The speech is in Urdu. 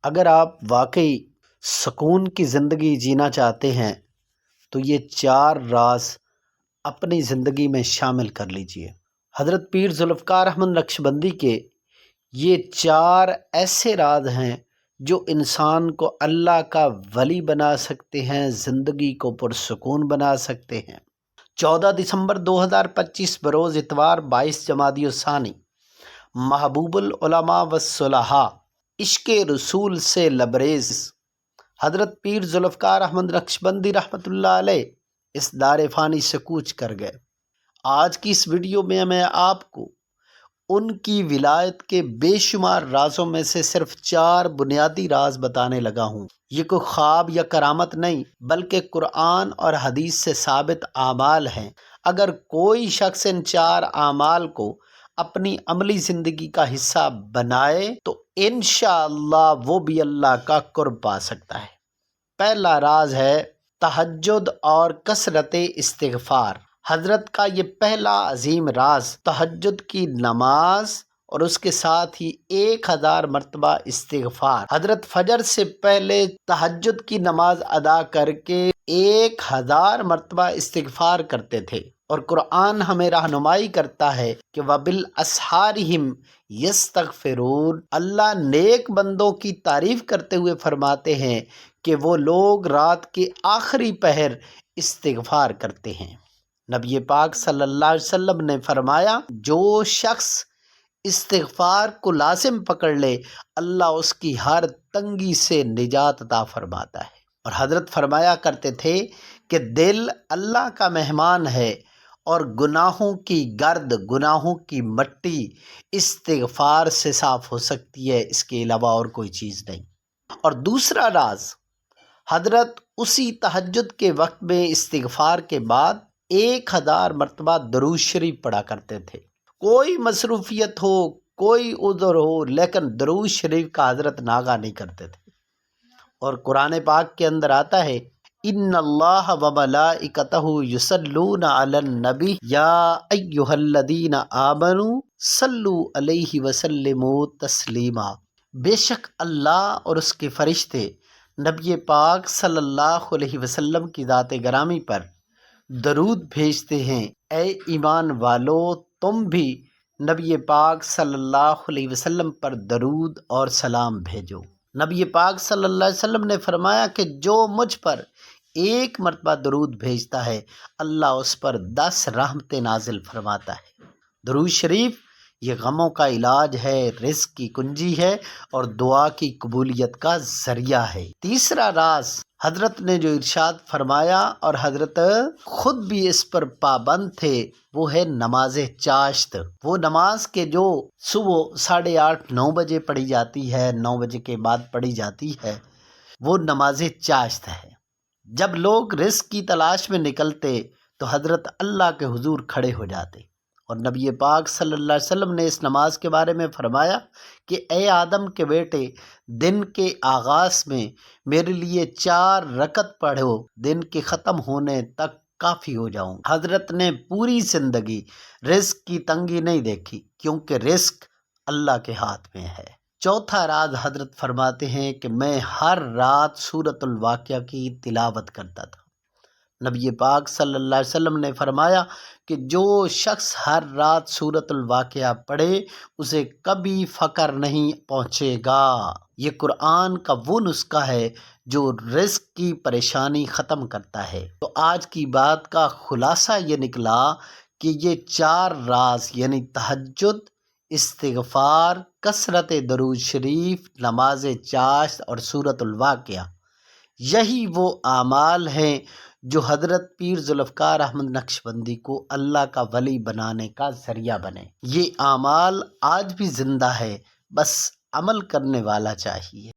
اگر آپ واقعی سکون کی زندگی جینا چاہتے ہیں تو یہ 4 راز اپنی زندگی میں شامل کر لیجئے۔ حضرت پیر ذوالفقار احمد نقشبندی کے یہ 4 ایسے راز ہیں جو انسان کو اللہ کا ولی بنا سکتے ہیں، زندگی کو پرسکون بنا سکتے ہیں۔ 14 دسمبر 2025 بروز اتوار 22 جمادی الثانی، محبوب العلماء والصلحاء، عشق رسول سے لبریز حضرت پیر ذوالفقار احمد نقشبندی رحمۃ اللہ علیہ اس دار فانی سے کوچ کر گئے۔ آج کی اس ویڈیو میں میں آپ کو ان کی ولایت کے بے شمار رازوں میں سے صرف 4 بنیادی راز بتانے لگا ہوں۔ یہ کوئی خواب یا کرامت نہیں بلکہ قرآن اور حدیث سے ثابت اعمال ہیں۔ اگر کوئی شخص ان 4 اعمال کو اپنی عملی زندگی کا حصہ بنائے تو انشاءاللہ وہ بھی اللہ کا قرب پا سکتا ہے۔ پہلا راز ہے تہجد اور کثرت استغفار۔ حضرت کا یہ پہلا عظیم راز تہجد کی نماز اور اس کے ساتھ ہی 1000 مرتبہ استغفار۔ حضرت فجر سے پہلے تہجد کی نماز ادا کر کے 1000 مرتبہ استغفار کرتے تھے، اور قرآن ہمیں رہنمائی کرتا ہے کہ وَبِالْأَسْحَارِهِمْ يَسْتَغْفِرُونَ۔ اللہ نیک بندوں کی تعریف کرتے ہوئے فرماتے ہیں کہ وہ لوگ رات کے آخری پہر استغفار کرتے ہیں۔ نبی پاک صلی اللہ علیہ وسلم نے فرمایا، جو شخص استغفار کو لازم پکڑ لے اللہ اس کی ہر تنگی سے نجات عطا فرماتا ہے۔ اور حضرت فرمایا کرتے تھے کہ دل اللہ کا مہمان ہے اور گناہوں کی گرد، گناہوں کی مٹی استغفار سے صاف ہو سکتی ہے، اس کے علاوہ اور کوئی چیز نہیں۔ اور دوسرا راز، حضرت اسی تہجد کے وقت میں استغفار کے بعد 1000 مرتبہ درود شریف پڑھا کرتے تھے۔ کوئی مصروفیت ہو، کوئی عذر ہو، لیکن درود شریف کا حضرت ناغہ نہیں کرتے تھے۔ اور قرآن پاک کے اندر آتا ہے، ان اللہ وملائکتہ یصلون علی النبی یا ایھا الذین آمنوا صلوا علیہ وسلموا تسلیما۔ بے شک اللہ اور اس کے فرشتے نبی پاک صلی اللہ علیہ وسلم کی ذات گرامی پر درود بھیجتے ہیں۔ اے ایمان والو، تم بھی نبی پاک صلی اللہ علیہ وسلم پر درود اور سلام بھیجو۔ نبی پاک صلی اللہ علیہ وسلم نے فرمایا کہ جو مجھ پر 1 مرتبہ درود بھیجتا ہے اللہ اس پر 10 رحمتیں نازل فرماتا ہے۔ درود شریف یہ غموں کا علاج ہے، رزق کی کنجی ہے اور دعا کی قبولیت کا ذریعہ ہے۔ تیسرا راز حضرت نے جو ارشاد فرمایا اور حضرت خود بھی اس پر پابند تھے، وہ ہے نماز چاشت۔ وہ نماز کے جو صبح 8:30 9 بجے پڑھی جاتی ہے، 9 بجے کے بعد پڑھی جاتی ہے، وہ نماز چاشت ہے۔ جب لوگ رزق کی تلاش میں نکلتے تو حضرت اللہ کے حضور کھڑے ہو جاتے، اور نبی پاک صلی اللہ علیہ وسلم نے اس نماز کے بارے میں فرمایا کہ اے آدم کے بیٹے، دن کے آغاز میں میرے لیے 4 رکعت پڑھو، دن کے ختم ہونے تک کافی ہو جاؤں۔ حضرت نے پوری زندگی رزق کی تنگی نہیں دیکھی، کیونکہ رزق اللہ کے ہاتھ میں ہے۔ چوتھا راز حضرت فرماتے ہیں کہ میں ہر رات سورۃ الواقعہ کی تلاوت کرتا تھا۔ نبی پاک صلی اللہ علیہ وسلم نے فرمایا کہ جو شخص ہر رات سورۃ الواقعہ پڑھے اسے کبھی فقر نہیں پہنچے گا۔ یہ قرآن کا وہ نسخہ ہے جو رزق کی پریشانی ختم کرتا ہے۔ تو آج کی بات کا خلاصہ یہ نکلا کہ یہ 4 راز یعنی تہجد، استغفار، کثرت درود شریف، نماز چاشت اور سورۃ الواقعہ، یہی وہ اعمال ہیں جو حضرت پیر ذوالفقار احمد نقشبندی کو اللہ کا ولی بنانے کا ذریعہ بنے۔ یہ اعمال آج بھی زندہ ہے، بس عمل کرنے والا چاہیے۔